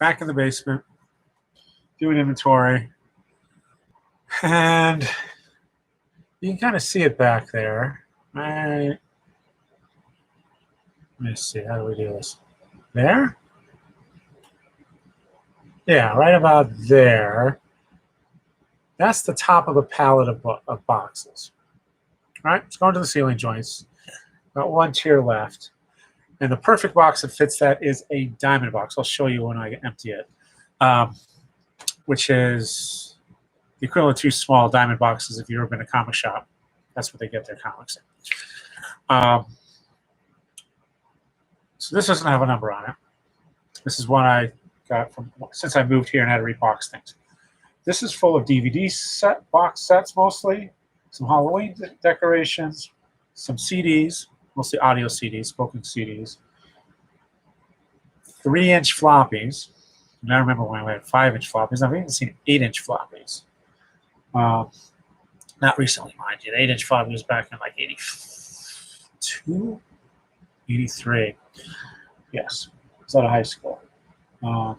back in the basement, doing inventory, and you can kind of see it back there. Right. Let me see. How do we do this? There? Yeah, right about there. That's the top of a pallet of boxes. All right, it's going to the ceiling joints. Got one tier left. And the perfect box that fits that is a diamond box. I'll show you when I empty it, which is the equivalent to small diamond boxes if you've ever been to a comic shop. That's what they get their comics in. So this doesn't have a number on it. This is one I got from since I moved here and had to rebox things. This is full of DVD box sets mostly, some Halloween decorations, some CDs, mostly audio CDs, spoken CDs, 3-inch floppies. And I remember when I had 5-inch floppies. I've even seen 8-inch floppies. Not recently, mind you. The 8-inch floppy was back in like 82, 83. Yes, I was out of high school. And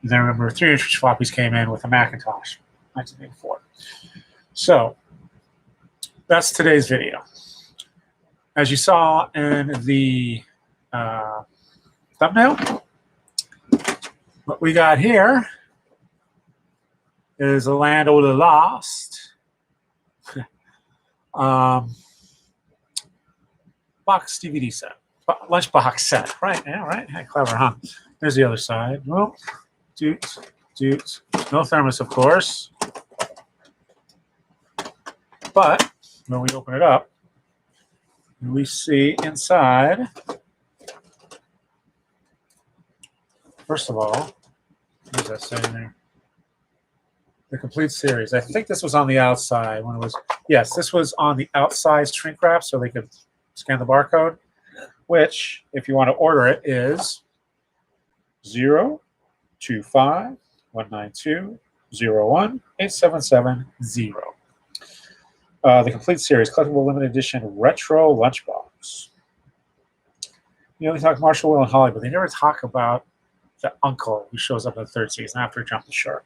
then I remember 3-inch floppies came in with a Macintosh, 1984. So that's today's video. As you saw in the thumbnail, what we got here is a Land of the Lost box DVD set, lunchbox set. Right, yeah, right. Yeah, clever, huh? There's the other side. Well, doots. No thermos, of course. But when we open it up, we see inside, first of all, what does that say there? The complete series. I think this was on the outside when it was, yes, this was on the outside shrink wrap so they could scan the barcode, which, if you want to order it, is 025-192-01-8770. The complete series, collectible limited edition retro lunchbox. You know, they talk Marshall, Will, and Holly, but they never talk about the uncle who shows up in the 3rd season after he jumped the shark.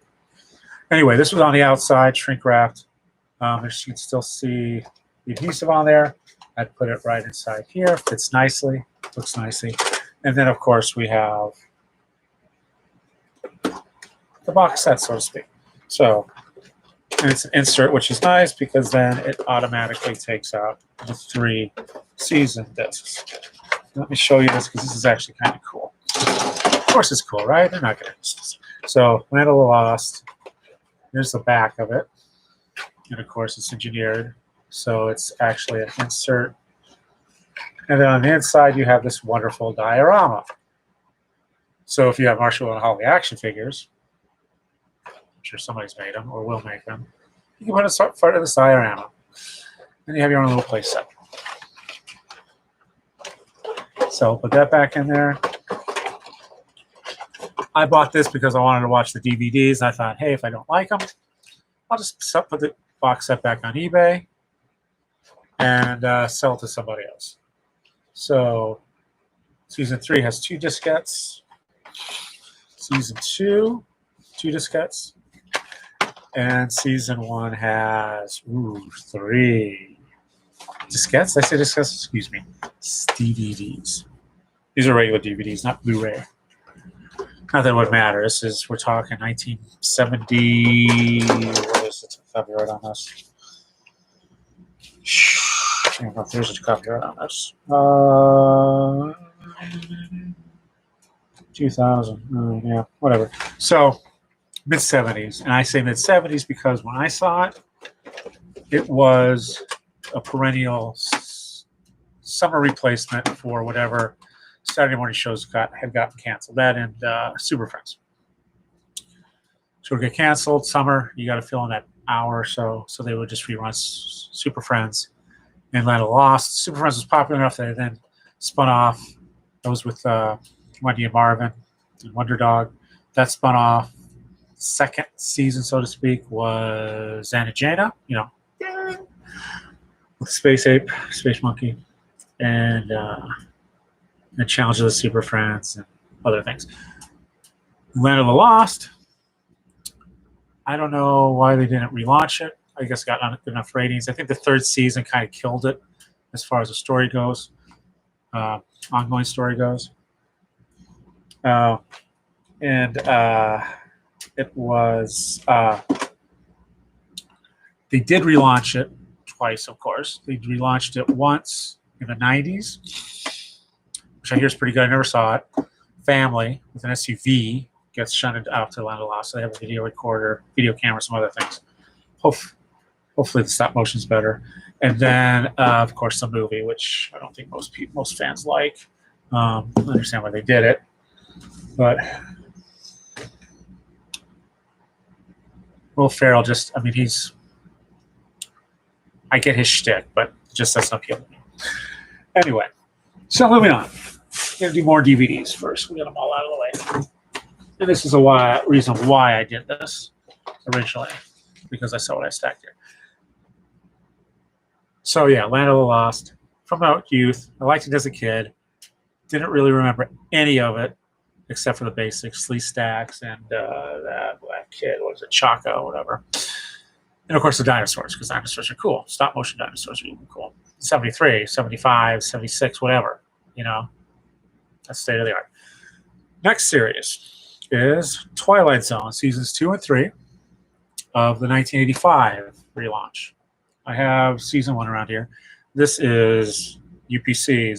Anyway, this was on the outside, shrink wrapped. As you can still see the adhesive on there. I'd put it right inside here. Fits nicely, looks nicely. And then, of course, we have the box set, so to speak. So, and it's an insert, which is nice because then it automatically takes out the 3 season discs. Let me show you this because this is actually kind of cool. Of course it's cool, right? They're not going to miss this. So, Land of the Lost. Here's the back of it. And, of course, it's engineered. So it's actually an insert. And then on the inside, you have this wonderful diorama. So if you have Marshall and Holly action figures, I'm sure somebody's made them or will make them, you can put it in front of this diorama. And you have your own little play set. So put that back in there. I bought this because I wanted to watch the DVDs. I thought, hey, if I don't like them, I'll just put the box set back on eBay and sell it to somebody else. So season 3 has 2 diskettes. Season 2, 2 diskettes. And season 1 has 3 diskettes. Did I say diskettes? Excuse me. DVDs. These are regular DVDs, not Blu-ray. Not that it would matter. We're talking 1970. What is it? Copyright on this? I don't know if there's a copyright on this. 2000. Yeah, whatever. So, mid-70s. And I say mid-70s because when I saw it, it was a perennial summer replacement for whatever Saturday morning shows had gotten canceled. That and Super Friends. So it would get canceled. Summer, you got to fill in that hour or so. So they would just rerun Super Friends and Land of the Lost. Super Friends was popular enough that they then spun off. That was with Wendy and Marvin and Wonder Dog. That spun off. Second season, so to speak, was Xana Jana, you know, with Space Ape, Space Monkey, and the Challenge of the Super Friends and other things. Land of the Lost. I don't know why they didn't relaunch it. I guess it got not enough ratings. I think the third season kind of killed it as far as the story goes, ongoing story goes. And it was, they did relaunch it twice, of course. They relaunched it once in the 90s, which I hear is pretty good. I never saw it. Family with an SUV gets shunted out to Land of the Lost. So they have a video recorder, video camera, some other things. Hopefully the stop motion's better. And then, of course, the movie, which I don't think most fans like. I understand why they did it. But Will Ferrell I get his shtick, but just doesn't appeal to me. Anyway, so moving on. I'm going to do more DVDs first. We get them all out of the way. And this is a reason why I did this originally, because I saw what I stacked here. So yeah, Land of the Lost. From my youth, I liked it as a kid. Didn't really remember any of it, except for the basics, Slee Stacks and that kid, what was it, Chaka or whatever. And of course the dinosaurs, because dinosaurs are cool. Stop motion dinosaurs are even cool. 73, 75, 76, whatever, that's state of the art. Next series is Twilight Zone, seasons 2 and 3 of the 1985 relaunch. I have season 1 around here. This is UPC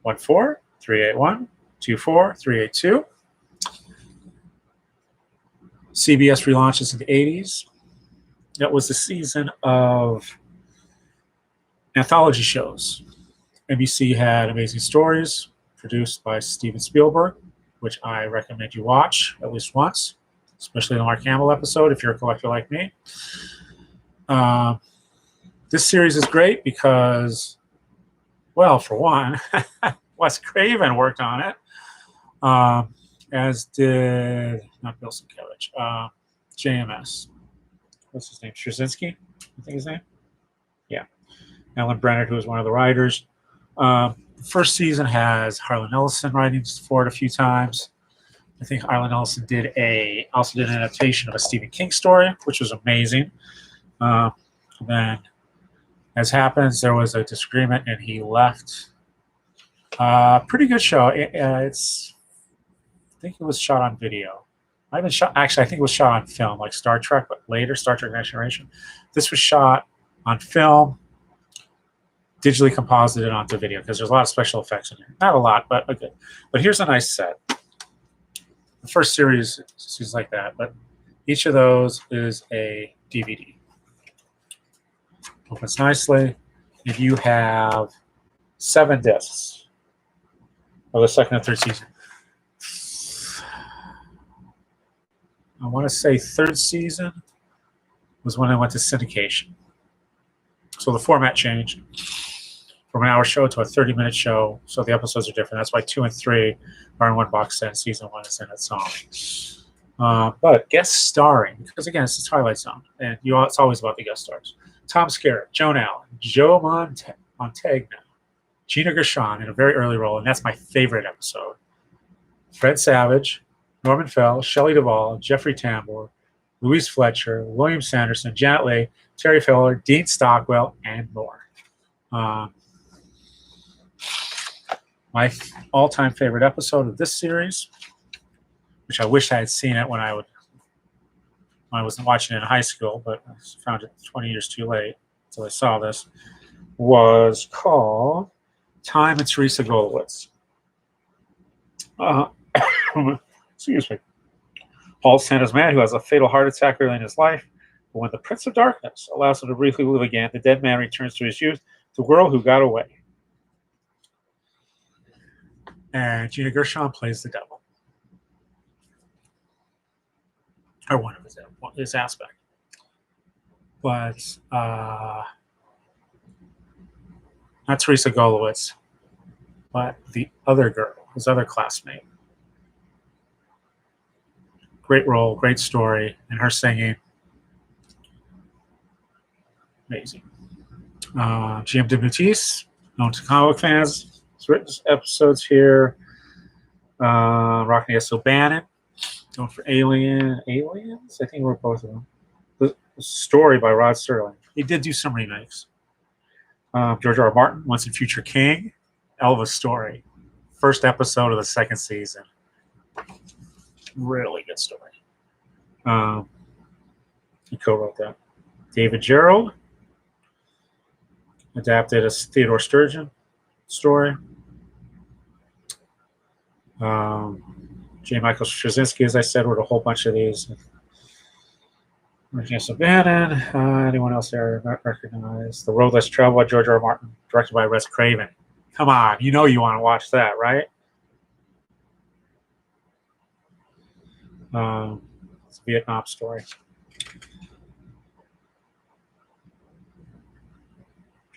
014 381 24 382. CBS relaunches in the 80s. That was the season of anthology shows. NBC had Amazing Stories, produced by Steven Spielberg, which I recommend you watch at least once, especially the Mark Hamill episode if you're a collector like me. This series is great because, well, for one, Wes Craven worked on it, as did, not Bill Sienkiewicz, JMS. What's his name? Straczynski, I think his name? Yeah. Alan Brenner, who was one of the writers. The first season has Harlan Ellison writing for it a few times. I think Harlan Ellison also did an adaptation of a Stephen King story, which was amazing. And then, as happens, there was a disagreement and he left. Pretty good show. I think it was shot on video. I think it was shot on film, like Star Trek, but later, Star Trek Next Generation. This was shot on film, digitally composited onto video, because there's a lot of special effects in here. Not a lot, but okay. But here's a nice set. The first series is like that, but each of those is a DVD. Opens nicely, and you have 7 discs of the second and third season. I want to say third season was when I went to syndication. So the format changed from an hour show to a 30-minute show, so the episodes are different. That's why 2 and 3 are in one box set, and season 1 is in its own. But guest starring, because again, it's the Twilight Zone, and it's always about the guest stars. Tom Skerritt, Joan Allen, Joe Mantegna, Gina Gershon in a very early role, and that's my favorite episode. Fred Savage, Norman Fell, Shelley Duvall, Jeffrey Tambor, Louise Fletcher, William Sanderson, Janet Leigh, Terry Fowler, Dean Stockwell, and more. My all-time favorite episode of this series, which I wish I had seen it when I wasn't watching it in high school, but I found it 20 years too late until I saw this, was called Time and Teresa Golowitz. Excuse me. Paul Santa's man who has a fatal heart attack early in his life, but when the Prince of Darkness allows him to briefly live again, the dead man returns to his youth, the girl who got away. And Gina Gershon plays the devil. Or one of his aspect. But not Teresa Golowitz, but the other girl, his other classmate. Great role, great story, and her singing, amazing. GM DeMatteis, known to comic fans, has written episodes here. Rockney S. O'Bannon Going for Aliens. I think we're both of them. The story by Rod Serling. He did do some remakes. George R. R. Martin, Once and Future King, Elvis story. First episode of the second season. Really good story. He co-wrote that. David Gerald adapted a Theodore Sturgeon story. J. Michael Straczynski, as I said, wrote a whole bunch of these. Ernest Bannon. Anyone else there not recognized? The Road Less Traveled by George R. R. Martin, directed by Wes Craven. Come on, you know you want to watch that, right? It's a Vietnam story.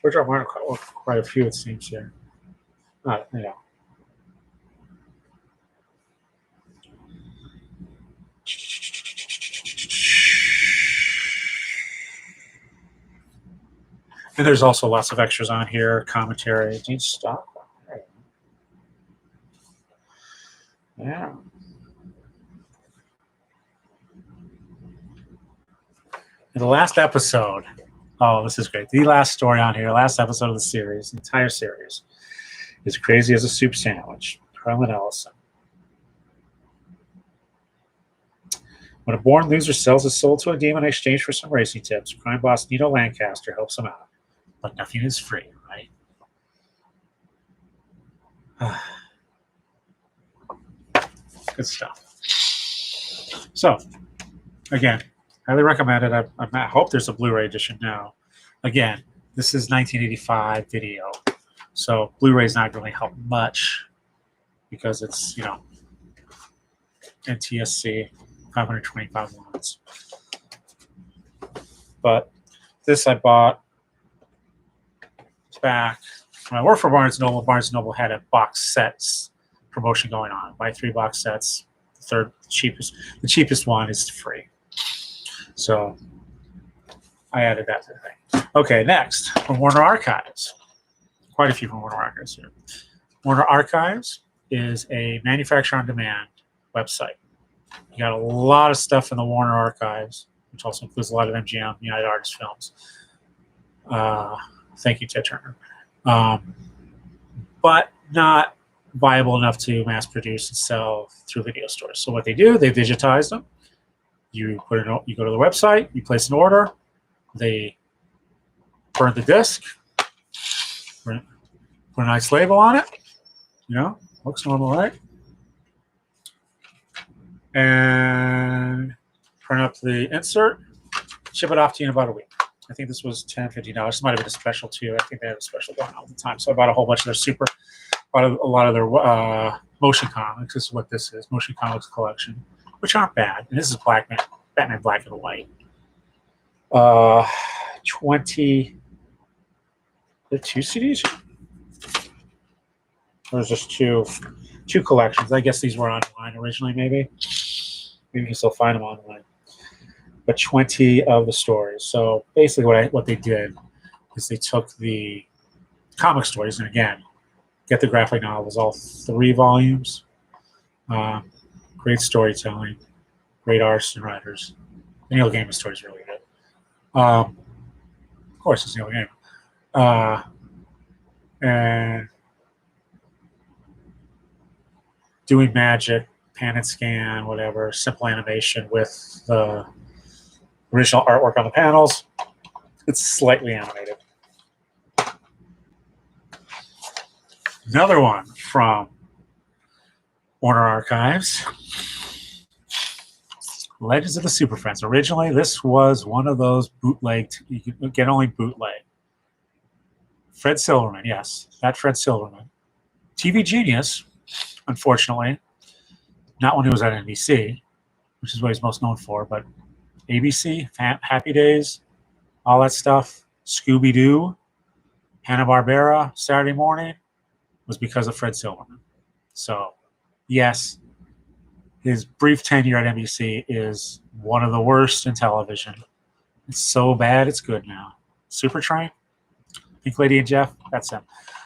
George R. R. Martin quite a few, it seems here. Yeah. And there's also lots of extras on here, commentary. Do you stop? Yeah. In the last episode, oh, this is great. The last story on here, last episode of the series, the entire series, is Crazy as a Soup Sandwich. Carlin Ellison. When a born loser sells his soul to a demon in exchange for some racing tips, crime boss Nino Lancaster helps him out. But nothing is free, right? Good stuff. So, again, highly recommended. I hope there's a Blu-ray edition now. Again, this is 1985 video, so Blu-ray's not really help much because it's, NTSC 525 lines. But this I bought back when I worked for Barnes & Noble. Barnes & Noble had a box sets promotion going on. Buy 3 box sets. The cheapest one is free. So I added that to the thing. Okay, next from Warner Archives. Quite a few from Warner Archives here. Warner Archives is a manufacturer-on-demand website. You got a lot of stuff in the Warner Archives, which also includes a lot of MGM, United Artists films. Thank you, Ted Turner. But not viable enough to mass produce and sell through video stores. So what they do, they digitize them. You go to the website, you place an order, they burn the disc, put a nice label on it, looks normal, right? And print up the insert, ship it off to you in about a week. I think this was $10, $15. This might have been a special too. I think they had a special going on at the time. So I bought a whole bunch of their a lot of their motion comics. This is what this is, motion comics collection, which aren't bad. And this is Batman Black and White. 20. The 2 CDs? There's just two collections. I guess these were online originally, maybe. Maybe you can still find them online. But 20 of the stories. So basically what they did is they took the comic stories, and again, get the graphic novels, all 3 volumes. Great storytelling, great artists and writers. The Neil Gaiman story is really good. Of course, it's Neil Gaiman. And doing magic, pan and scan, whatever, simple animation with the original artwork on the panels. It's slightly animated. Another one from Warner Archives. Legends of the Super Friends. Originally, this was one of those bootlegged, you could get only bootleg. Fred Silverman, yes, that Fred Silverman. TV genius, unfortunately. Not when he was at NBC, which is what he's most known for, but ABC, Happy Days, all that stuff, Scooby-Doo, Hanna-Barbera, Saturday Morning, was because of Fred Silverman. So, yes, his brief tenure at NBC is one of the worst in television. It's so bad, it's good now. Supertrain, Pink Lady and Jeff, that's him.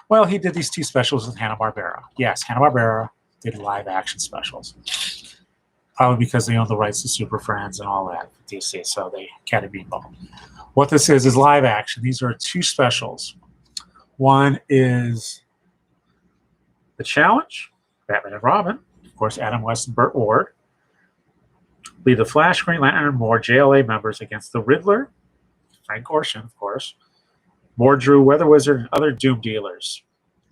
Well, he did these 2 specials with Hanna-Barbera. Yes, Hanna-Barbera did live action specials. Probably because they own the rights to Super Friends and all that, DC, so they can't be involved. What this is live action. These are 2 specials. One is The Challenge, Batman and Robin, of course, Adam West and Burt Ward. Lead the Flash, Green Lantern, and more JLA members against the Riddler, Frank Gorshin, of course, Mordrew, Weather Wizard, and other Doom dealers.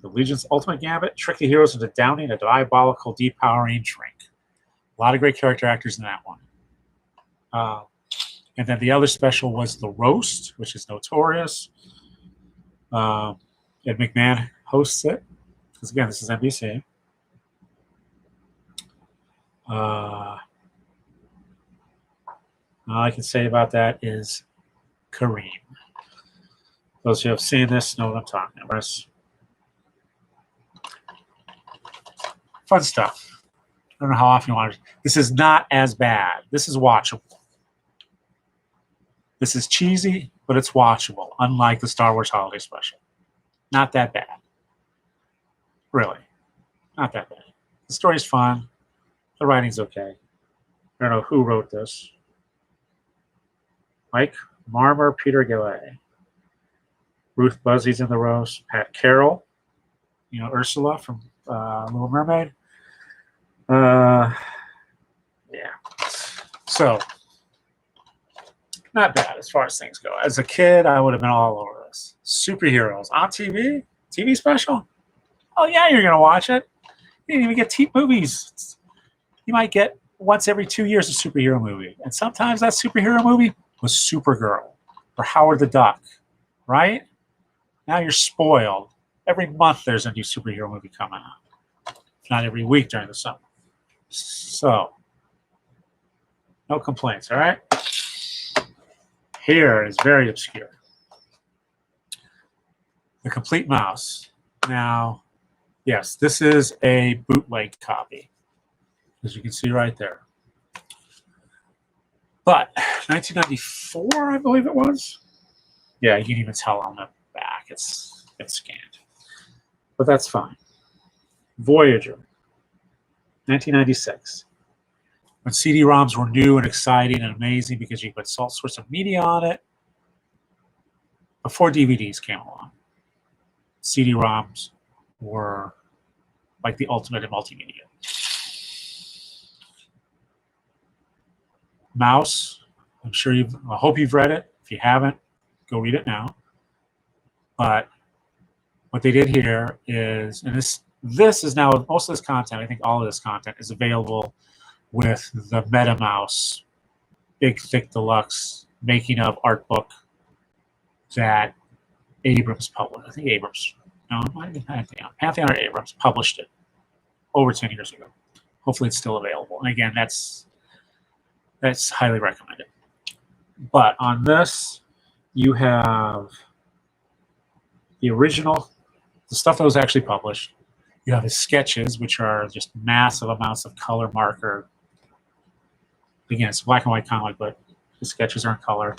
The Legion's ultimate gambit, trick the heroes into downing a diabolical depowering drink. A lot of great character actors in that one. And then the other special was The Roast, which is notorious. Ed McMahon hosts it, because again, this is NBC. All I can say about that is Kareem. Those who have seen this know what I'm talking about. Fun stuff. I don't know how often you want to. This is not as bad. This is watchable. This is cheesy, but it's watchable, unlike the Star Wars Holiday Special. Not that bad. Really. Not that bad. The story's fun. The writing's okay. I don't know who wrote this. Mike Marmer, Peter Gillay. Ruth Buzzy's in the roast. Pat Carroll. You know, Ursula from Little Mermaid. Yeah. So, not bad as far as things go. As a kid, I would have been all over this. Superheroes on TV? TV special? Oh, yeah, you're going to watch it. You didn't even get movies. You might get once every 2 years a superhero movie. And sometimes that superhero movie was Supergirl or Howard the Duck, right? Now you're spoiled. Every month there's a new superhero movie coming out. If not every week during the summer. So, no complaints, all right? Here is very obscure. The Complete Mouse. Now, yes, this is a bootleg copy, as you can see right there. But 1994, I believe it was. Yeah, you can even tell on the back. It's scanned. But that's fine. Voyager, 1996. When CD-ROMs were new and exciting and amazing because you could put all sorts of media on it. Before DVDs came along, CD-ROMs were like the ultimate in multimedia. Mouse, I hope you've read it. If you haven't, go read it now. But what they did here is, and this is now, most of this content, I think all of this content is available with the MetaMouse Big Thick Deluxe making of art book that Abrams published. I think Abrams, no, it might be Pantheon or Abrams published it over 10 years ago. Hopefully it's still available. And again, that's highly recommended. But on this, you have the original, the stuff that was actually published. You have his sketches, which are just massive amounts of color marker. Again, it's a black and white comic, but his sketches are in color.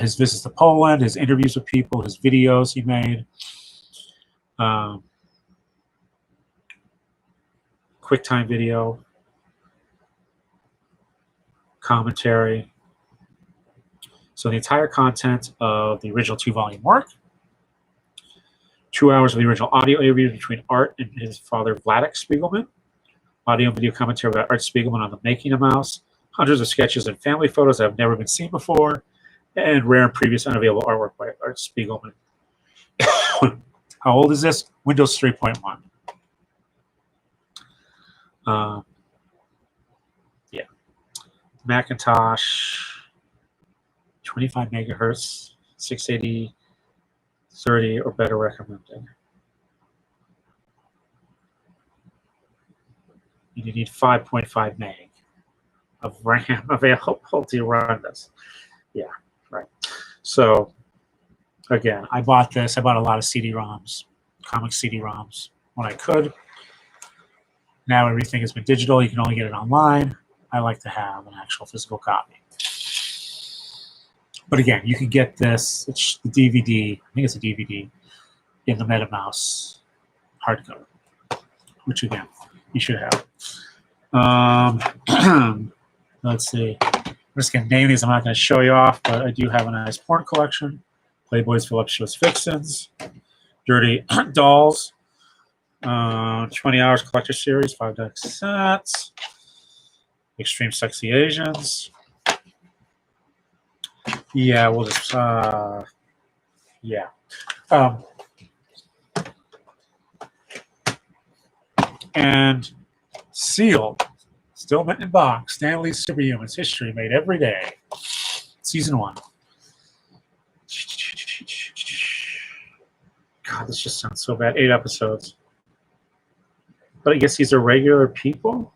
His visits to Poland, his interviews with people, his videos he made. QuickTime video. Commentary. So the entire content of the original 2-volume work. 2 hours of the original audio interview between Art and his father, Vladek Spiegelman. Audio and video commentary about Art Spiegelman on the making of Mouse. Hundreds of sketches and family photos that have never been seen before. And rare and previous unavailable artwork by Art Spiegelman. How old is this? Windows 3.1. Yeah. Macintosh, 25 megahertz, 680, 30 or better recommended. You need 5.5 meg of RAM available to run this. Yeah, right. So, again, I bought this. I bought a lot of CD-ROMs, comic CD-ROMs when I could. Now everything has been digital. You can only get it online. I like to have an actual physical copy. But again, you can get this. It's the DVD. I think it's a DVD in the MetaMouse hardcover, which again, you should have. Let's see. I'm just going to name these. I'm not going to show you off, but I do have a nice porn collection. Playboy's Voluptuous Vixens. Dirty Dolls. 20 Hours Collector Series. 5-deck sets. Extreme Sexy Asians. Yeah, we'll just... yeah. And sealed. Still mint in box. Stanley's Superhumans History Made Every Day. Season 1. God, this just sounds so bad. 8 episodes. But I guess these are regular people?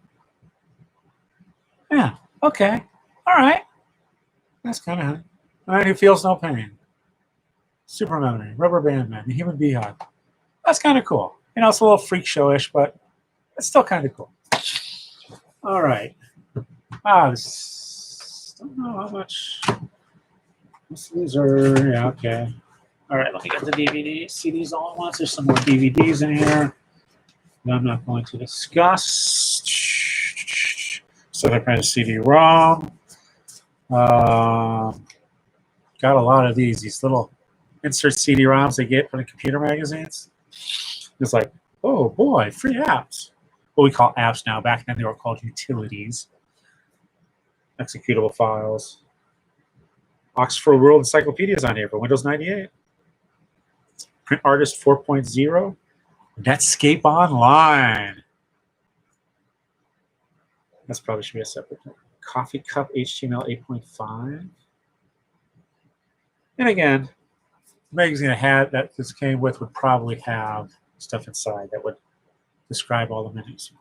Yeah. Okay. All right. That's kind of... All right, who feels no pain? Super Memory. Rubber Band Man. The Human Beehive. That's kind of cool. You know, it's a little freak show-ish, but it's still kind of cool. All right. This, don't know how much. These are, yeah, okay. All right, let me get the DVD, CDs all at once. There's some more DVDs in here that I'm not going to discuss. So they're kind of CD-ROM. Got a lot of these little insert CD-ROMs they get from the computer magazines. It's like, oh boy, free apps. What we call apps now. Back then they were called utilities. Executable files. Oxford World Encyclopedia is on here for Windows 98. Print Artist 4.0. Netscape Online. That's probably should be a separate thing. Coffee Cup HTML 8.5. And again, the magazine I had that this came with would probably have stuff inside that would describe all the menus.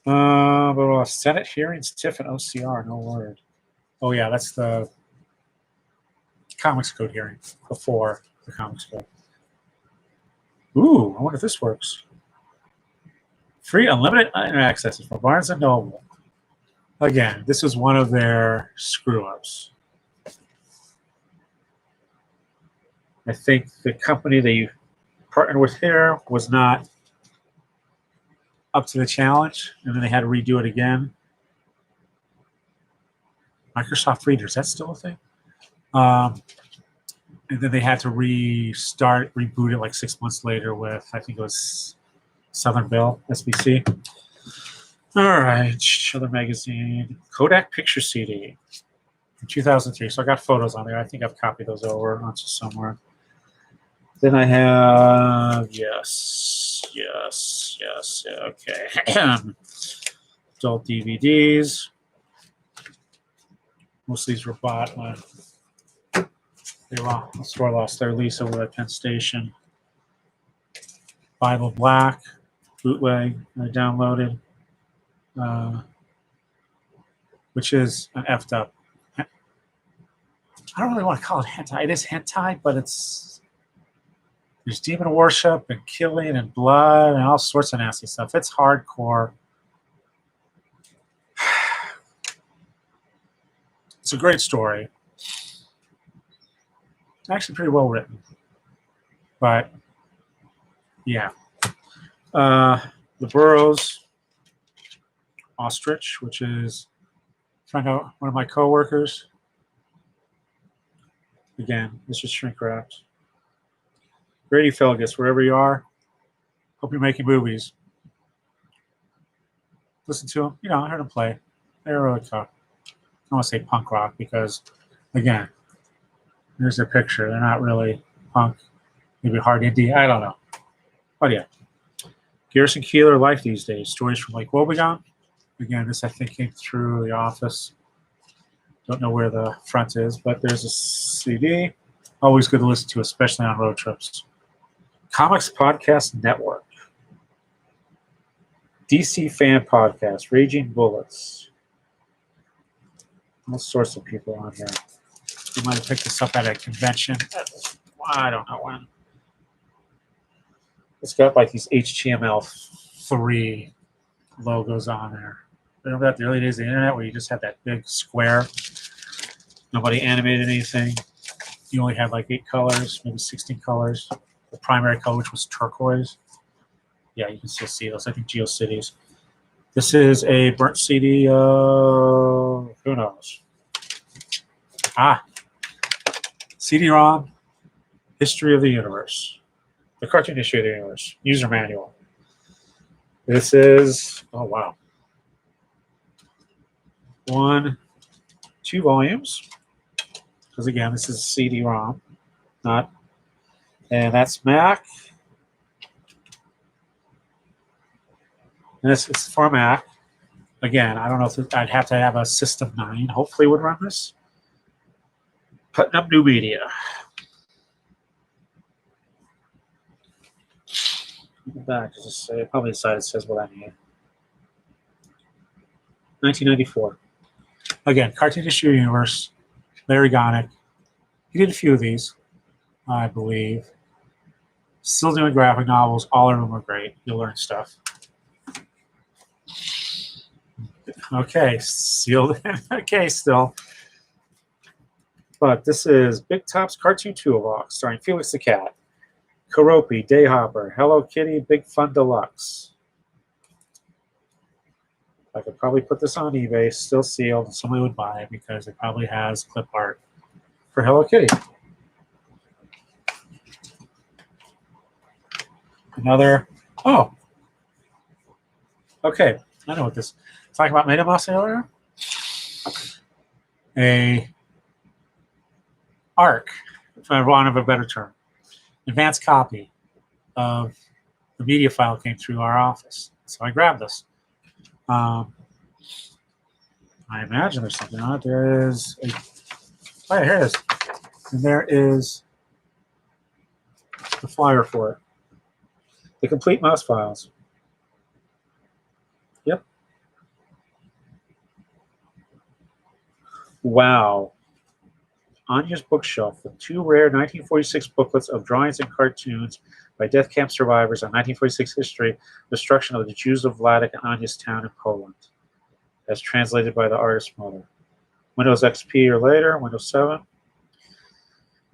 But Senate hearings, TIFF, and OCR, no word. Oh yeah, that's the Comics Code hearing before the Comics Code. Ooh, I wonder if this works. Free unlimited access for Barnes & Noble. Again, this is one of their screw-ups. I think the company that you partnered with here was not up to the challenge, and then they had to redo it again. Microsoft Reader, is that still a thing? And then they had to reboot it like 6 months later with, I think it was Southern Bell, SBC. All right, other magazine. Kodak Picture CD from 2003. So I got photos on there. I think I've copied those over onto somewhere. Then I have, yes, okay. Adult DVDs. Most of these were bought when the store lost their lease over at Penn Station. Bible Black, bootleg, I downloaded, which is an effed up. I don't really want to call it hentai. It is hentai, but there's demon worship and killing and blood and all sorts of nasty stuff. It's hardcore. It's a great story. It's actually pretty well written. But, yeah. The Burroughs Ostrich, which is one of my coworkers. Again, this is shrink wrapped. Grady Felgus, wherever you are, hope you're making movies. Listen to them. You know, I heard them play. They're really tough. I don't want to say punk rock because, again, there's their picture. They're not really punk. Maybe hard indie. I don't know. But yeah. Garrison Keillor, Life These Days. Stories from Lake Wobegon. Again, this I think came through the office. Don't know where the front is, but there's a CD. Always good to listen to, especially on road trips. Comics Podcast Network. DC Fan Podcast. Raging Bullets. All sorts of people on here. You might have picked this up at a convention. I don't know when. It's got like these HTML3 logos on there. Remember that the early days of the internet where you just had that big square? Nobody animated anything. You only had like 8 colors, maybe 16 colors. The primary color, which was turquoise. Yeah, you can still see those. I think GeoCities. This is a burnt CD of, who knows? CD-ROM, History of the Universe. The cartoon history of the universe. User manual. This is, oh wow. 2 volumes. Because again, this is CD-ROM, not, and that's Mac. And this is for Mac. Again, I don't know if I'd have to have a System 9. Hopefully, would run this. Putting up new media. Back, just say probably the side says what I need. 1994. Again, cartoon history universe. Larry Gonick. He did a few of these, I believe. Still doing graphic novels. All of them are great. You'll learn stuff. Okay, sealed in a case still. But this is Big Top's Cartoon Toolbox, starring Felix the Cat, Karopi, Dayhopper, Hello Kitty, Big Fun Deluxe. I could probably put this on eBay, still sealed, and somebody would buy it because it probably has clip art for Hello Kitty. Another, oh, okay, I know what this, talking about MetaMouse earlier. A ARC, for want of a better term, advanced copy of the media file came through our office. So I grabbed this. I imagine there's something on it. There is a, oh yeah, here it is. And there is the flyer for it. The complete mouse files. Yep. Wow. Anya's bookshelf with 2 rare 1946 booklets of drawings and cartoons by death camp survivors on 1946 history, destruction of the Jews of Vladik and Anya's town in Poland, as translated by the artist's mother. Windows XP or later, Windows 7,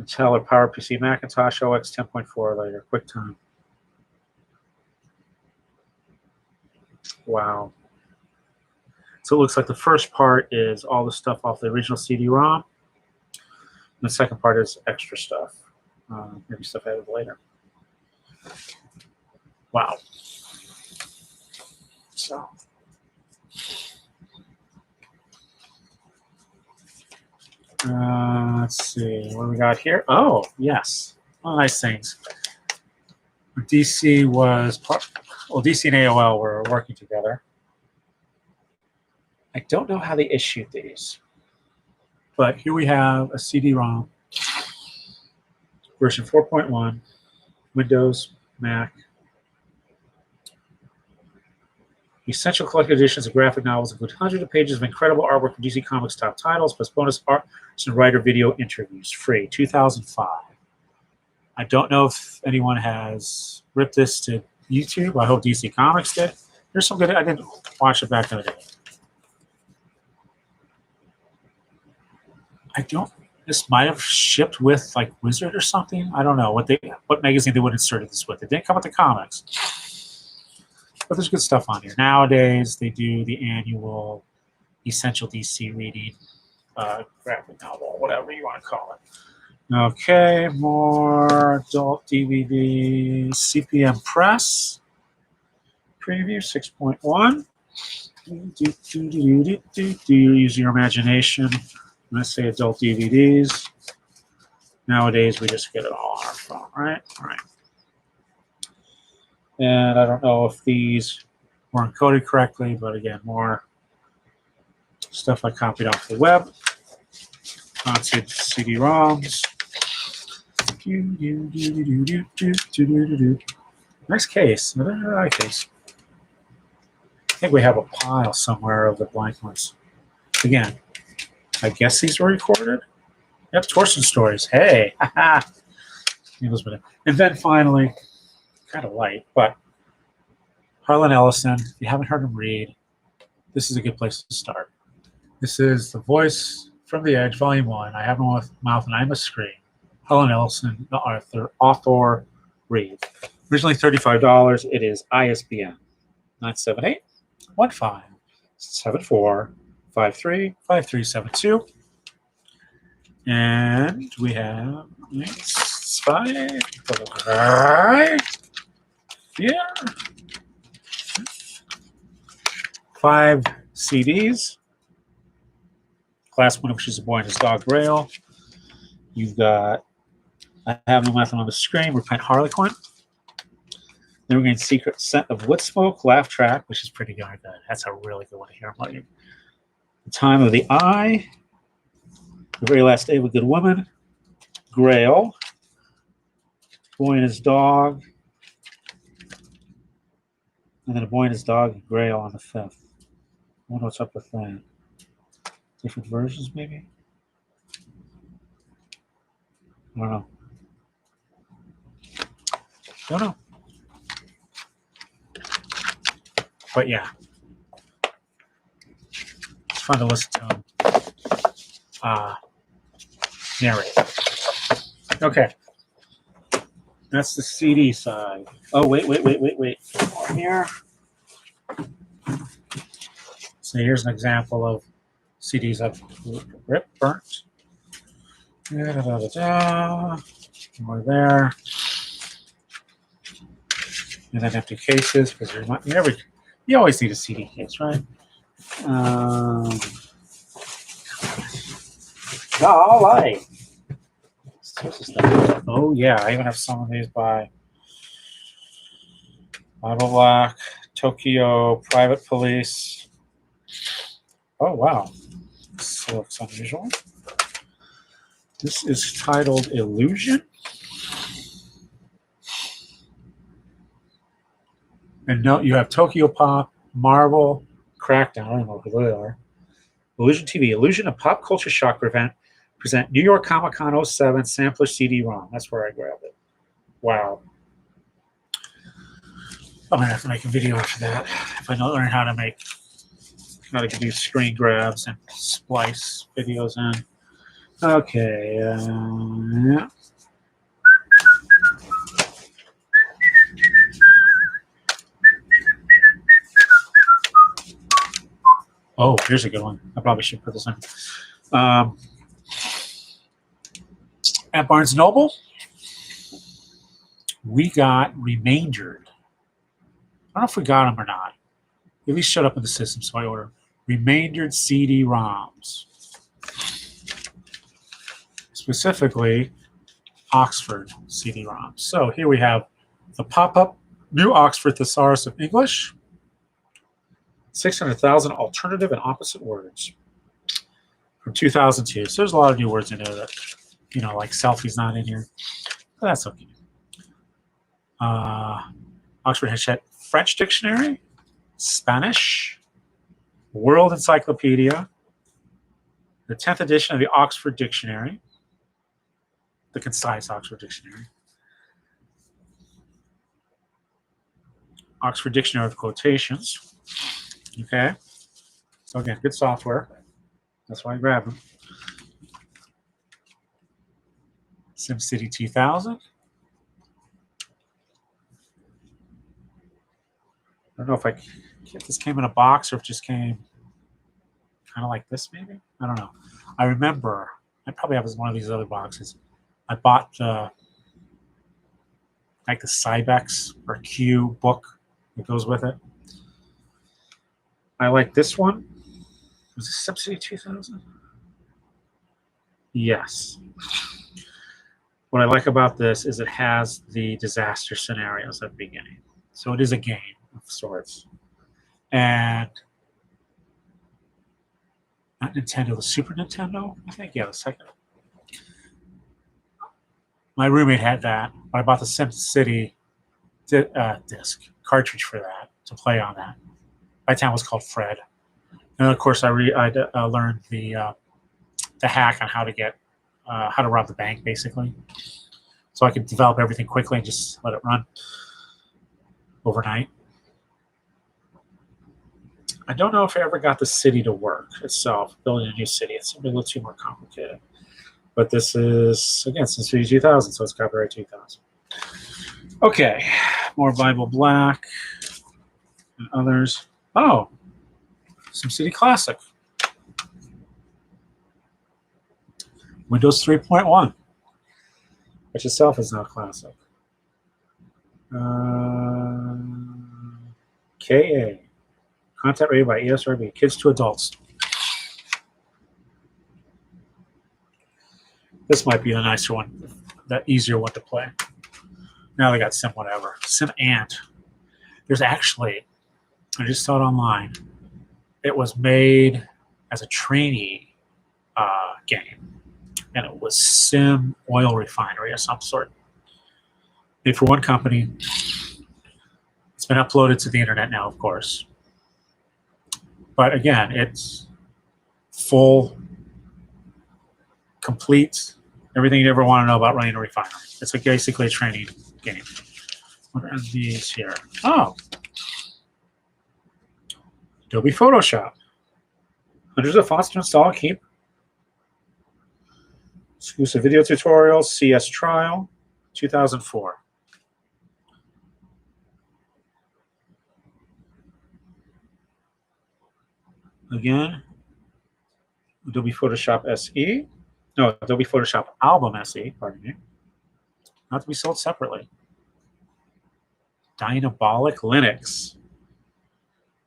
Intel or PowerPC Macintosh, OX 10.4 or later, QuickTime. Wow. So it looks like the first part is all the stuff off the original CD-ROM. The second part is extra stuff, maybe stuff added later. Wow. So, let's see, what do we got here? Oh, yes. Oh, nice things. DC was, well, DC and AOL were working together. I don't know how they issued these. But here we have a CD-ROM, version 4.1, Windows, Mac. Essential collected editions of graphic novels include hundreds of pages of incredible artwork from DC Comics' top titles, plus bonus arts and writer video interviews. Free, 2005. I don't know if anyone has ripped this to YouTube. I hope DC Comics did. There's some good, I didn't watch it back in the day. I don't, this might have shipped with like Wizard or something. I don't know what magazine they would insert this with. It didn't come with the comics. But there's good stuff on here. Nowadays, they do the annual Essential DC reading, graphic novel, whatever you want to call it. Okay, more adult DVD, CPM Press. Preview 6.1. Do you use your imagination? When I say adult DVDs, nowadays we just get it all on our phone, right? All right. And I don't know if these were encoded correctly, but again, more stuff I copied off the web onto CD-ROMs. Nice case. Nice case. I think we have a pile somewhere of the blank ones. Again, I guess these were recorded. Yep, Torsen Stories. Hey, haha. And then finally, kind of light, but Harlan Ellison. If you haven't heard him read, this is a good place to start. This is The Voice from the Edge, Volume 1. I have no mouth and I must scream. Harlan Ellison, the author, read. Originally $35. It is ISBN 1574535372. And we have 5, yeah, 5 CDs. Class 1, which is A Boy and His Dog Grail. You've got I Have No Mouth on the Screen, Repent Harlequin. Then we're getting Secret Scent of Woodsmoke, Laugh Track, which is pretty darn good. That's a really good one to hear about you. The Time of the Eye, The Very Last Day of a Good Woman, Grail, Boy and His Dog, and then A Boy and His Dog and Grail on the 5th. I wonder what's up with that. Different versions, maybe? I don't know. Don't know. But yeah. It's fun to listen to him narrate. Okay. That's the CD side. Oh, wait. Here. So here's an example of CDs I've ripped, burnt. More there. And then empty cases, because you always need a CD case, right? Golly. Oh yeah, I even have some of these by Bible Black, Tokyo, Private Police. Oh wow, this looks unusual. This is titled Illusion. And note you have Tokyo Pop, Marvel, Crackdown, I don't know who they are. Illusion TV, Illusion, a pop culture shock event. Present New York Comic Con 07 sampler CD-ROM. That's where I grabbed it. Wow. I'm gonna have to make a video for that if I don't learn how to do screen grabs and splice videos in. Okay. Yeah. Oh, here's a good one. I probably should put this in. At Barnes & Noble, we got remaindered. I don't know if we got them or not. At least showed up in the system, so I ordered remaindered CD-ROMs. Specifically, Oxford CD-ROMs. So here we have the pop-up New Oxford Thesaurus of English, 600,000 alternative and opposite words from 2002. So there's a lot of new words in there that, like selfie's not in here. But that's okay. Oxford has had French dictionary, Spanish, World Encyclopedia, the 10th edition of the Oxford Dictionary, the concise Oxford Dictionary, Oxford Dictionary of Quotations. Okay. So again, good software. That's why I grabbed them. SimCity 2000. I don't know if this came in a box or if it just came kind of like this, maybe. I don't know. I remember I probably have one of these other boxes. I bought the Cybex or Q book that goes with it. I like this one. Was this SimCity 2000? Yes. What I like about this is it has the disaster scenarios at the beginning. So it is a game of sorts. And not Nintendo, the Super Nintendo, I think. Yeah, the second. My roommate had that, but I bought the SimCity disc cartridge for that to play on that. My town was called Fred. And of course, I learned the hack on how to rob the bank, basically. So I could develop everything quickly and just let it run overnight. I don't know if I ever got the city to work itself, building a new city. It's a little too more complicated. But this is, again, SimCity 2000, so it's copyright 2000. Okay, more Bible Black and others. Oh, some CD Classic. Windows 3.1, which itself is now classic. KA, content rated by ESRB, kids to adults. This might be the nicer one, the easier one to play. Now they got Sim whatever. Sim Ant. There's actually, I just saw it online, it was made as a trainee game. And it was Sim Oil Refinery of some sort. Made for one company. It's been uploaded to the internet now, of course. But again, it's full, complete, everything you ever want to know about running a refinery. It's like basically a training game. What are these here? Oh. Adobe Photoshop. Hundreds of fonts to install and keep. Exclusive video tutorials, CS trial, 2004. Again, Adobe Photoshop SE. No, Adobe Photoshop Album SE, pardon me. Not to be sold separately. Dynabolic Linux.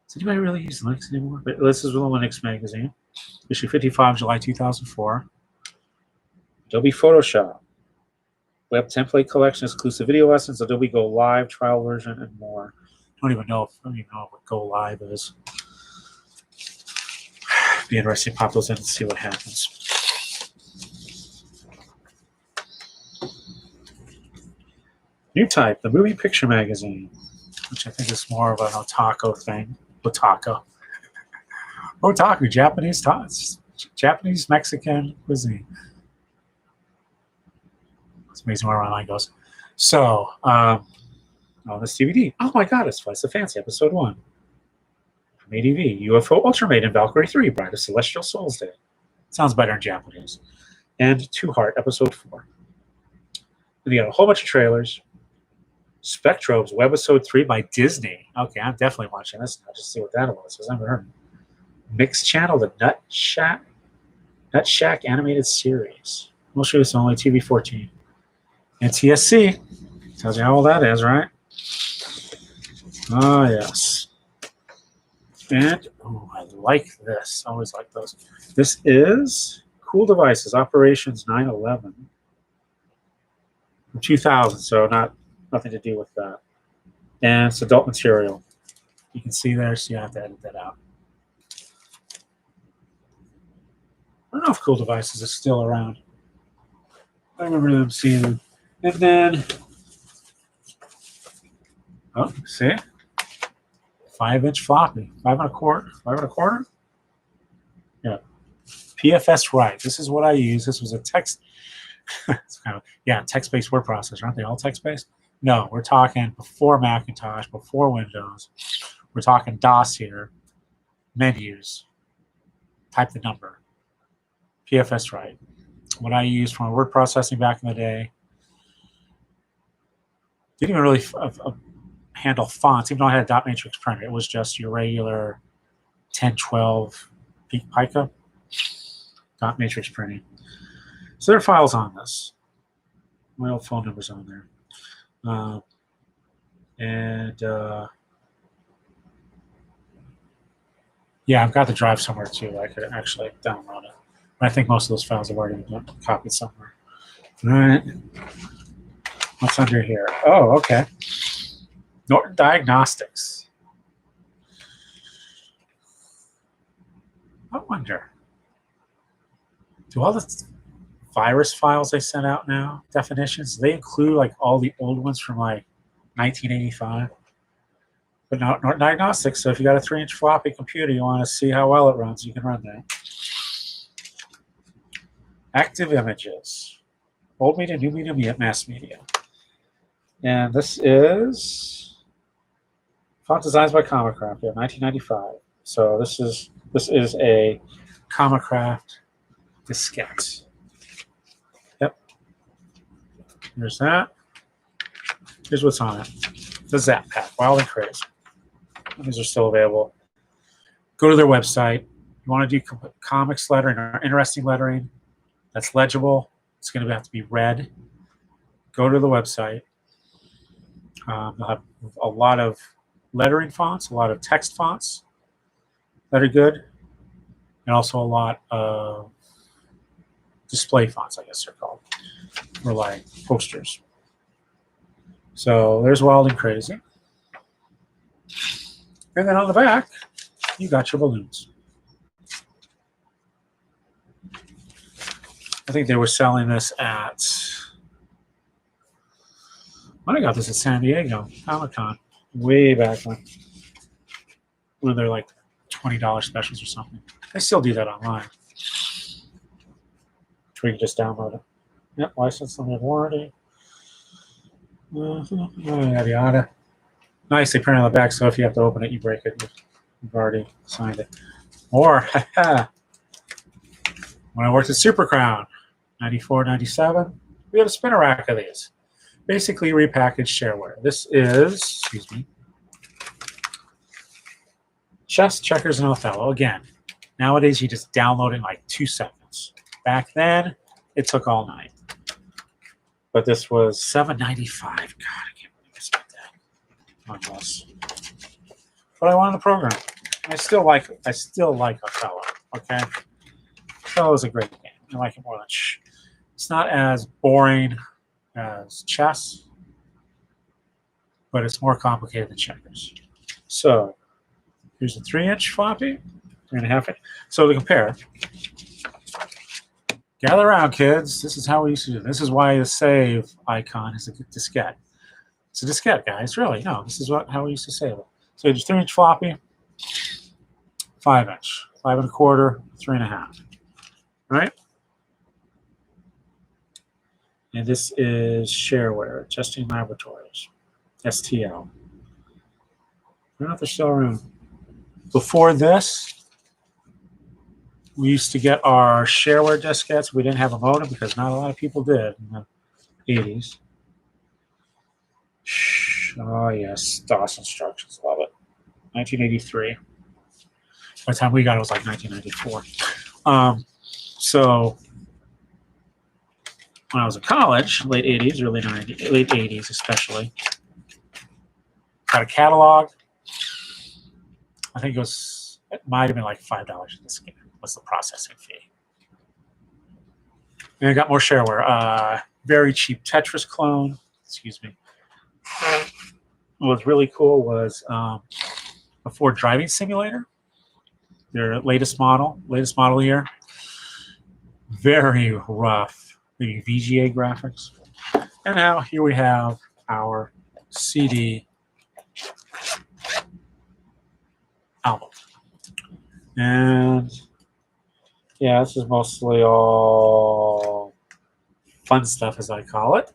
Does anybody really use Linux anymore? But this is the Linux magazine. Issue 55, July 2004. Adobe Photoshop. Web template collection, exclusive video lessons, Adobe Go Live, trial version, and more. I don't even know what Go Live is. Be interesting to pop those in and see what happens. New Type, the movie picture magazine, which I think is more of an otaku thing. Otaku, Japanese Mexican cuisine. It's amazing where my mind goes. So, on this DVD, oh my God, it's Slice of Fancy, Episode 1. From ADV, UFO Ultraman, Valkyrie 3, Bride of Celestial Souls Day. Sounds better in Japanese. And Two Heart, Episode 4. And you got a whole bunch of trailers. Spectrobes, Webisode 3 by Disney. Okay, I'm definitely watching this now just to see what that was, because I've never heard of it. Mixed Channel, the Nut Shack animated series. We'll show this only TV 14. NTSC. Tells you how old that is, right? Oh, yes. And, oh, I like this. I always like those. This is Cool Devices, Operations 9/11. From 2000, so nothing to do with that. And it's adult material. You can see there, so you have to edit that out. I don't know if Cool Devices is still around. I remember them seeing them. And then, oh, see? 5-inch floppy. 5 1/4. Yeah. PFS Write. This is what I use. This was a text. It's kind of, yeah, text-based word processor. Aren't they all text-based? No, we're talking before Macintosh, before Windows. We're talking DOS here. Menus. Type the number. PFS Write. What I used for my word processing back in the day. Didn't even really handle fonts, even though I had a dot matrix printer. It was just your regular 1012 Pica dot matrix printing. So there are files on this. My old phone number's on there. Yeah, I've got the drive somewhere too. I could actually download it. But I think most of those files have already been copied somewhere. All right. What's under here? Oh, okay. Norton Diagnostics. I wonder, do all the virus files they sent out now, definitions, they include like all the old ones from like 1985? But no, Norton Diagnostics, so if you got a 3-inch floppy computer, you want to see how well it runs, you can run that. Active Images. Old media, new media, mass media. And this is font designs by Comicraft, yeah, 1995. So this is a Comicraft diskette. Yep. There's that. Here's what's on it. The Zap Pack, Wild and Crazy. These are still available. Go to their website. You want to do comics lettering or interesting lettering that's legible. It's going to have to be red. Go to the website. They'll have a lot of lettering fonts, a lot of text fonts that are good, and also a lot of display fonts, I guess they're called, or like posters. So there's Wild and Crazy. And then on the back, you got your balloons. I think they were selling this at, I got this at San Diego Comic-Con way back when they're like $20 specials or something. I still do that online. We can just download it. Yep, license limited warranty. Yada yada. Nice, they print on the back, so if you have to open it, you break it. You've already signed it. Or, when I worked at Super Crown, 94, 97, we had a spinner rack of these. Basically repackaged shareware. This is, excuse me, chess, checkers, and Othello. Again, nowadays you just download it in like 2 seconds. Back then, it took all night. But this was $7.95. God, I can't believe I spent that on this. But I wanted the program. I still like Othello. Okay, Othello is a great game. I like it more than it's not as boring as chess, but it's more complicated than checkers. So here's a 3-inch floppy, 3.5 inch. So to compare, gather around, kids. This is how we used to do it. This is why the save icon is a diskette. It's a diskette, guys. Really, no. This is how we used to save it. So it's 3-inch floppy, 5-inch, 5 1/4, 3.5. Right? And this is shareware, Testing Laboratories, STL. I don't know if they're still around. Before this, we used to get our shareware diskettes. We didn't have a modem because not a lot of people did in the 80s. Oh, yes, DOS instructions, love it. 1983. By the time we got it, was like 1994. So when I was in college, late 80s, early 90s, late 80s especially, got a catalog. I think it might have been like $5 a diskette was the processing fee. And I got more shareware. Very cheap Tetris clone. Excuse me. What was really cool was a Ford driving simulator. Their latest model year. Very rough, maybe VGA graphics. And now here we have our CD album. And yeah, this is mostly all fun stuff, as I call it.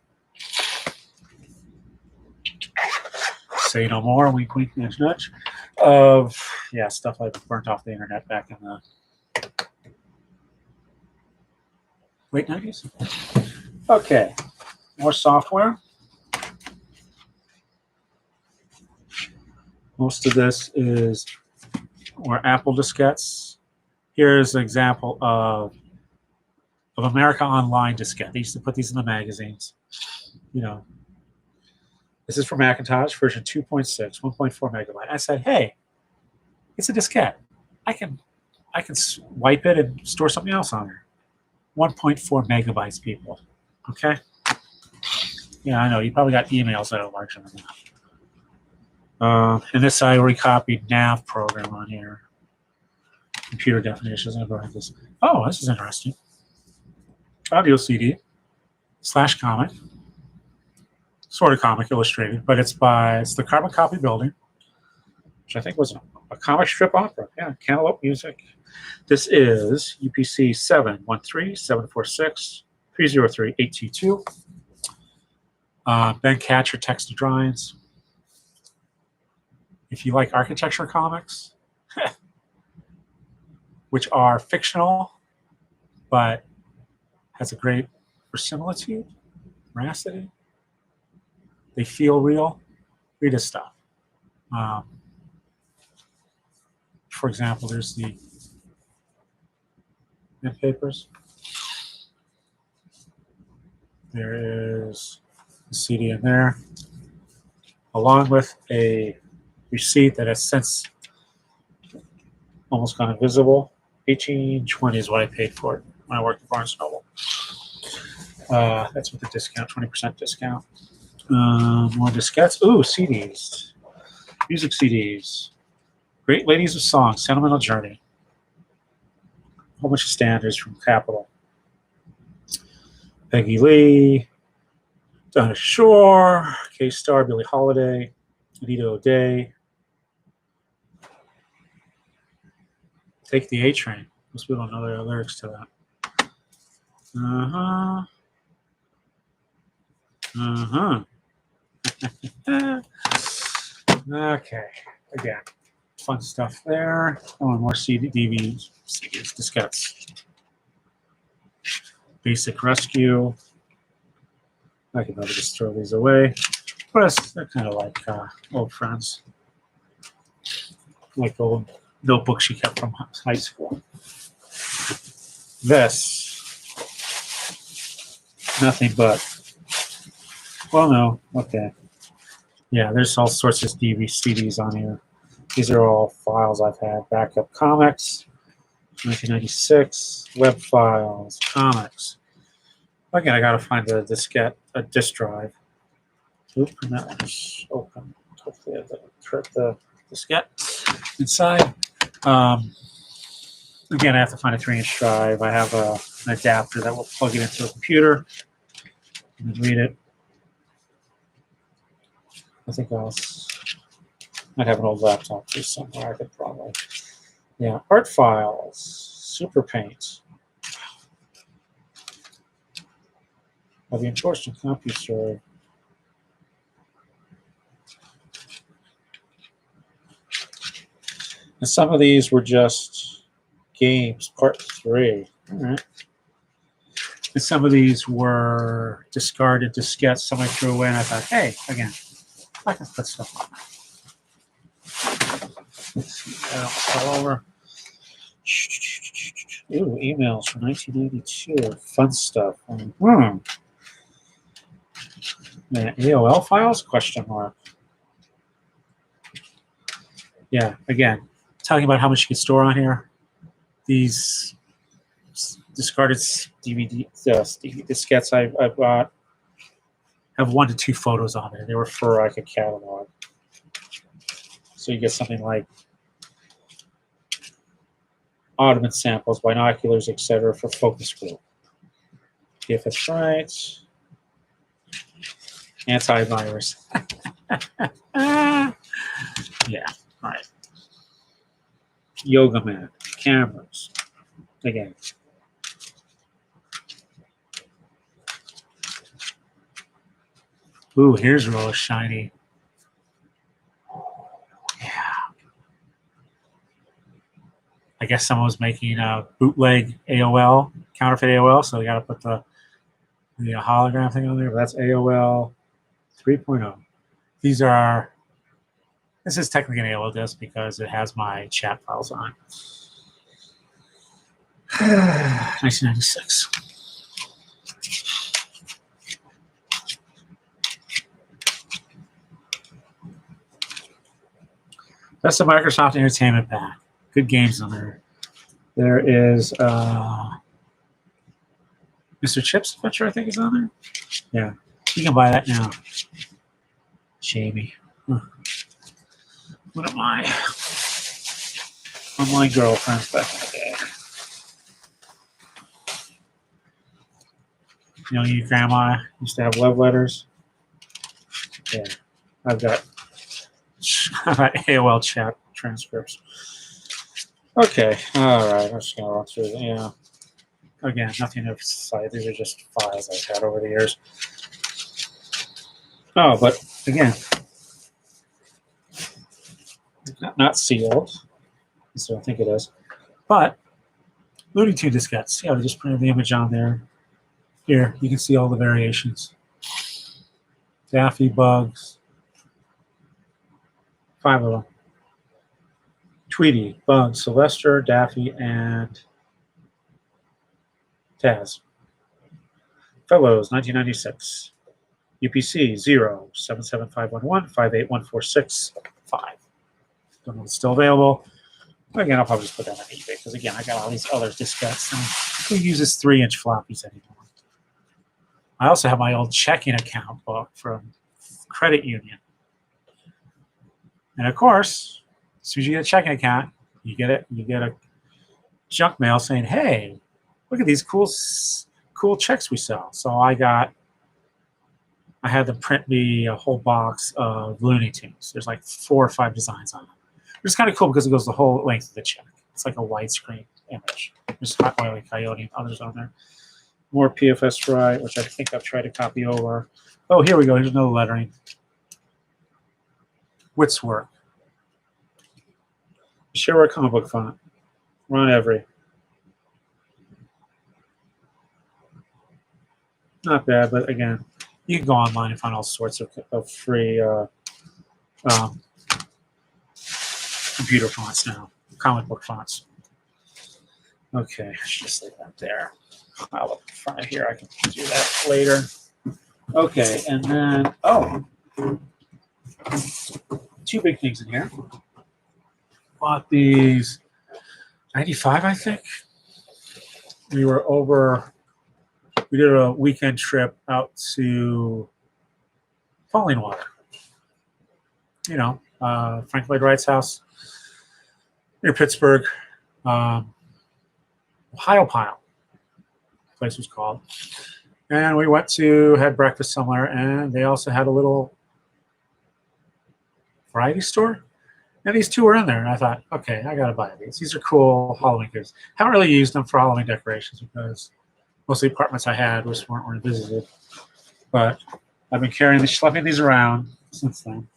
Say no more, wink, wink, nudge, nudge. Of, yeah, stuff I burnt off the internet back in the late 90s. Okay, more software. Most of this is or Apple diskettes. Here's an example of America Online diskette. They used to put these in the magazines. You know, this is for Macintosh version 2.6, 1.4 megabyte. I said, hey, it's a diskette. I can wipe it and store something else on there. 1.4 megabytes, people. Okay? Yeah, I know. You probably got emails that are larger than that. And this I recopied nav program on here. Computer definitions. I'm going to go ahead this. Oh, this is interesting. Audio CD / comic. Sort of comic illustrated, but it's the Carbon Copy Building, which I think was a comic strip opera. Yeah, Cantaloupe Music. This is UPC 713-746-303-822. Ben Catcher text to drawings. If you like architecture comics, which are fictional, but has a great verisimilitude, veracity, they feel real, read his stuff. for example, there's the mint papers. There is the CD in there, along with a receipt that has since almost gone invisible. $18.20 is what I paid for it when I worked at Barnes & Noble. That's with the discount, 20% discount. More diskettes. Ooh, CDs. Music CDs. Great Ladies of Song, Sentimental Journey. A whole bunch of standards from Capitol. Peggy Lee, Donna Shore, K-Star, Billie Holiday, Anita O'Day. Take the A Train. Most people don't know the lyrics to that. Okay. Again, fun stuff there. Oh, more CD, DVDs, CDs, diskettes. Basic Rescue. I can never just throw these away. But they're kind of like old friends. Like old notebooks you kept from high school. This. Nothing but. Well, no. Okay. Yeah, there's all sorts of CDs on here. These are all files I've had. Backup comics, 1996, web files, comics. Again, I gotta find a diskette, a disk drive. Oop, and that one's open. Hopefully, I didn't hurt the diskette inside. Again, I have to find a 3-inch drive. I have an adapter that will plug it into a computer and then read it. I think might have an old laptop too somewhere. I could probably. Yeah, art files, Super Paint. Of the enforcement CompuServe. And some of these were just games, part 3. All right. And some of these were discarded diskettes. Somebody threw away, and I thought, hey, again, I can put stuff on there. Let's see, that all over. Ooh, emails from 1982. Fun stuff. AOL files? Question mark. Yeah, again, talking about how much you can store on here. These discarded DVD diskettes I bought have 1 to 2 photos on there. They were for like a catalog. So you get something like Ottoman samples, binoculars, etc. for focus group. If it's right. Antivirus. Yeah, all right. Yoga mat, cameras. Again. Ooh, here's real shiny. Yeah. I guess someone was making a bootleg AOL, counterfeit AOL, so they got to put the hologram thing on there. But that's AOL 3.0. This is technically an AOL disk because it has my chat files on. 1996. That's the Microsoft Entertainment Pack. Good games on there. There is Mr. Chip's Adventure, I think, is on there. Yeah, you can buy that now. Jamie. One of my online girlfriends back in the day. You know, your grandma used to have love letters. Yeah, I've got AOL chat transcripts. Okay, all right. I'm just gonna run through. Yeah. Again, nothing of sight. These are just files I've had over the years. Oh, but again, not sealed. So I think it is. But Looney Tune diskettes. Yeah, they just printed the image on there. Here, you can see all the variations. Daffy Bugs. 5 of them. Tweety, Bug, Sylvester, Daffy, and Taz. Fellows, 1996. UPC 07751158146.5. Don't know if it's still available. But again, I'll probably just put that on eBay because again, I got all these other diskettes. And who uses 3-inch floppies anymore? I also have my old checking account book from credit union. And of course, as soon as you get a checking account, you get a junk mail saying, "Hey, look at these cool checks we sell." So I had them print me a whole box of Looney Tunes. There's like 4 or 5 designs on it. It's kind of cool because it goes the whole length of the check. It's like a widescreen image. There's Hot Oily Coyote and others on there. More PFS Fry, which I think I've tried to copy over. Oh, here we go. Here's another lettering. Wit's Work. Shareware comic book font. Ron Every. Not bad, but again, you can go online and find all sorts of free computer fonts now, comic book fonts. Okay, just leave that there. I'll look in front of here. I can do that later. Okay, and then, oh, 2 big things in here. Bought these 95, I think. We did a weekend trip out to Falling Water. You know, Frank Lloyd Wright's house near Pittsburgh. Ohio Pile, the place was called. And we went to had breakfast somewhere, and they also had a little variety store. And these 2 were in there, and I thought, okay, I got to buy these. These are cool Halloween gifts. Haven't really used them for Halloween decorations because most of the apartments I had weren't visited. But I've been schlepping these around since then.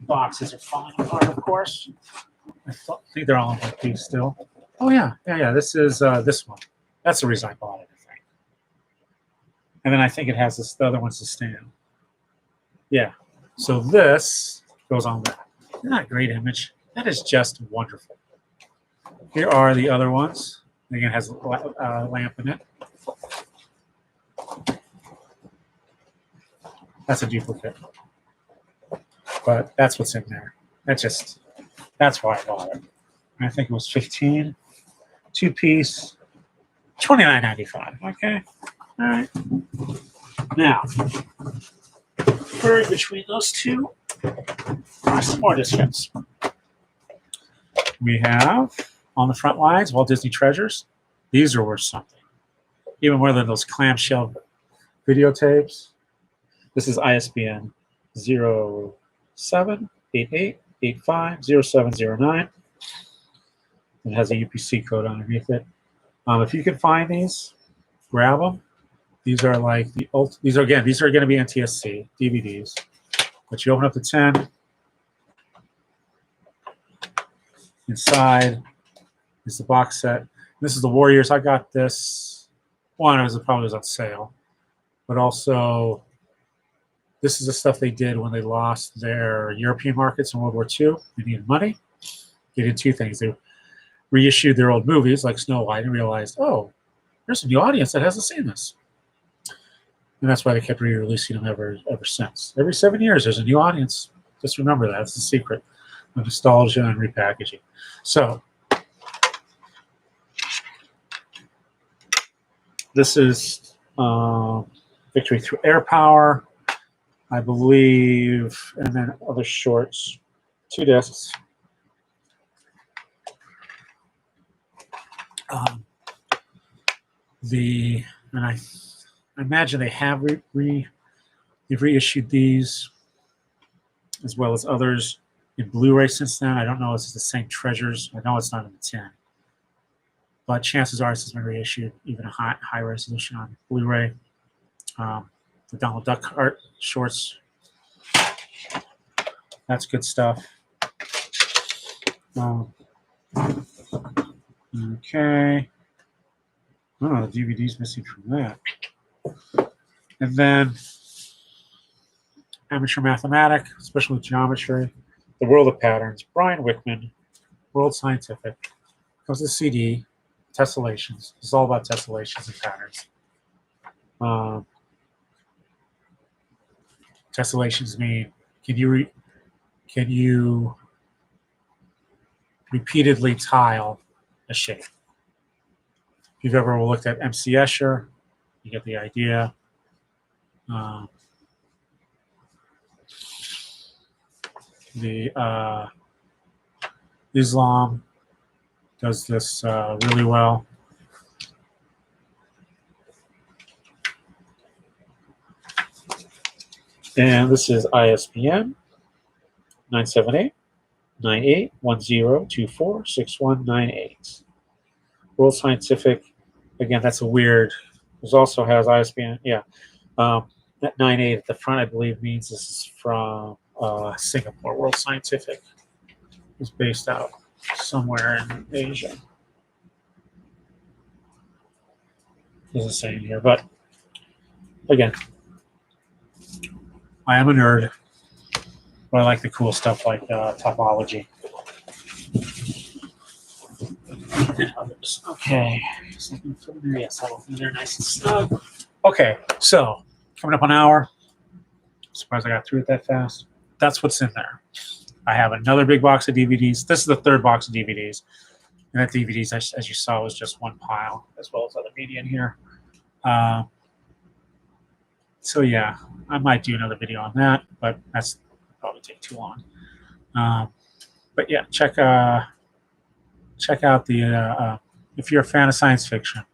Boxes are falling apart, of course. I think they're all in one piece still. Oh, yeah. This is this one. That's the reason I bought it, I think. And then I think it has the other one's the Sten. Yeah. So this goes on that. Isn't that a great image? That is just wonderful. Here are the other ones. Again, it has a lamp in it. That's a duplicate. But that's what's in there. That's why I bought it. I think it was 15, 2-piece, $29.95. Okay. All right. Now, buried between those 2 are some more discounts. We have on the front lines Walt Disney Treasures. These are worth something, even more than those clamshell videotapes. This is ISBN 0788850709. It has a UPC code underneath it. If you can find these, grab them. These are like these are going to be NTSC DVDs. But you open up the 10. Inside is the box set. This is the Warriors. I got this. One, it probably was on sale, but also this is the stuff they did when they lost their European markets in World War II. They needed money. They did 2 things. They reissued their old movies like Snow White and realized, oh, there's a new audience that hasn't seen this. And that's why they kept re-releasing them ever since. Every 7 years, there's a new audience. Just remember that. It's the secret of nostalgia and repackaging. So this is Victory Through Air Power, I believe, and then other shorts. 2 discs. I imagine they have they've reissued these as well as others in Blu-ray since then. I don't know if it's the same treasures. I know it's not in the 10. But chances are this has been reissued, even a high resolution on Blu-ray. The Donald Duck art shorts. That's good stuff. Okay. Oh, the DVD's missing from that. And then Amateur Mathematic, especially with geometry. The World of Patterns, Brian Wickman, World Scientific. Comes the CD, tessellations. It's all about tessellations and patterns. Tessellations mean can you repeatedly tile a shape? If you've ever looked at MC Escher, you get the idea. Islam does this really well. And this is ISBN 978-9810246198. World Scientific, again, that's a weird, this also has ISBN, yeah. That 98 at the front, I believe, means this is from Singapore. World Scientific is based out somewhere in Asia. Doesn't say in here, but again, I am a nerd, but I like the cool stuff like topology. Okay, so yes, that'll be there nice and snug. Okay, so coming up an hour. I'm surprised I got through it that fast. That's what's in there. I have another big box of DVDs. This is the third box of DVDs. And that DVDs, as you saw, was just one pile, as well as other media in here. So yeah, I might do another video on that, but that's probably take too long. But yeah, check out the if you're a fan of science fiction,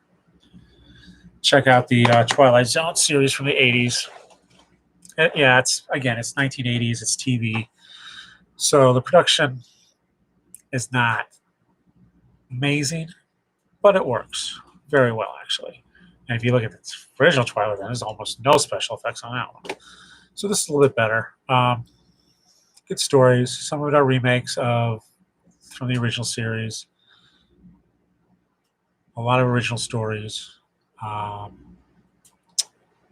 check out the Twilight Zone series from the 80s. Yeah, it's 1980s, it's TV. So the production is not amazing, but it works very well, actually. And if you look at the original Twilight Zone, there's almost no special effects on that one. So this is a little bit better. Good stories. Some of it are remakes from the original series. A lot of original stories.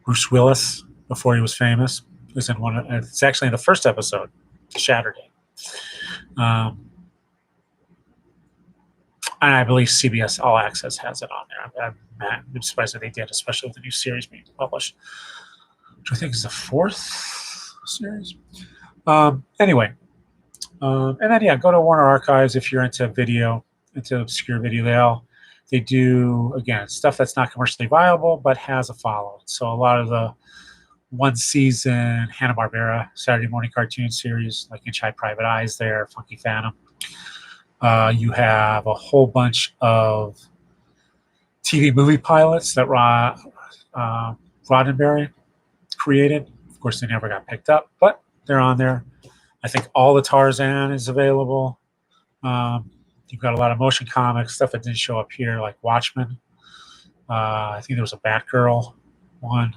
Bruce Willis, before he was famous, was in one. It's actually in the first episode, Saturday. And I believe CBS All Access has it on there. I'm surprised that they did, especially with the new series being published, which I think is the 4th series. Anyway, and then yeah, go to Warner Archives if you're into video, into obscure video. They do, again, stuff that's not commercially viable but has a following. So a lot of the one-season Hanna-Barbera Saturday morning cartoon series, like Inch High Private Eyes there, Funky Phantom. You have a whole bunch of TV movie pilots that Roddenberry created. Of course, they never got picked up, but they're on there. I think all the Tarzan is available. You've got a lot of motion comics, stuff that didn't show up here, like Watchmen. I think there was a Batgirl one.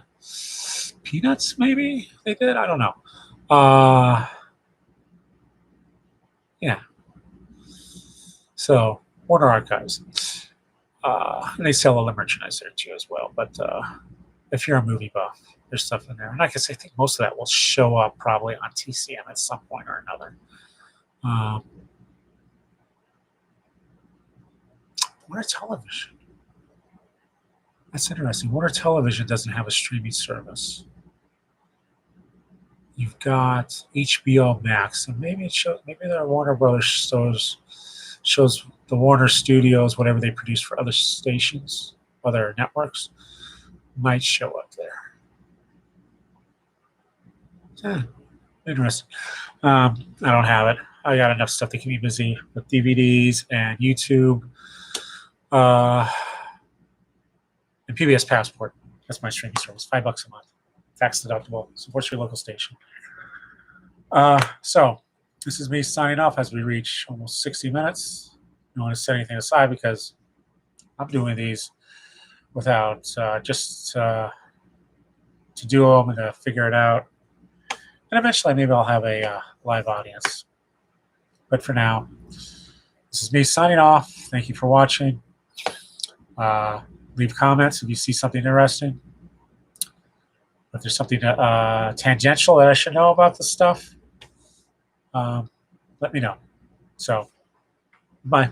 Peanuts, maybe they did? I don't know. Yeah. So, Warner Archives. And they sell all the merchandise there too as well. But if you're a movie buff, there's stuff in there. And like I say, I think most of that will show up probably on TCM at some point or another. Warner Television. That's interesting. Warner Television doesn't have a streaming service. You've got HBO Max, and maybe it shows. Maybe there are Warner Brothers shows the Warner Studios, whatever they produce for other stations, other networks, might show up there. Yeah, interesting. I don't have it. I got enough stuff to keep me busy with DVDs and YouTube. And PBS Passport. That's my streaming service. $5 a month. Tax deductible. Supports your local station. So this is me signing off as we reach almost 60 minutes. I don't want to set anything aside because I'm doing these without just to do them and to figure it out. And eventually maybe I'll have a live audience. But for now, this is me signing off. Thank you for watching. Leave comments if you see something interesting. If there's something tangential that I should know about this stuff, let me know. So, bye.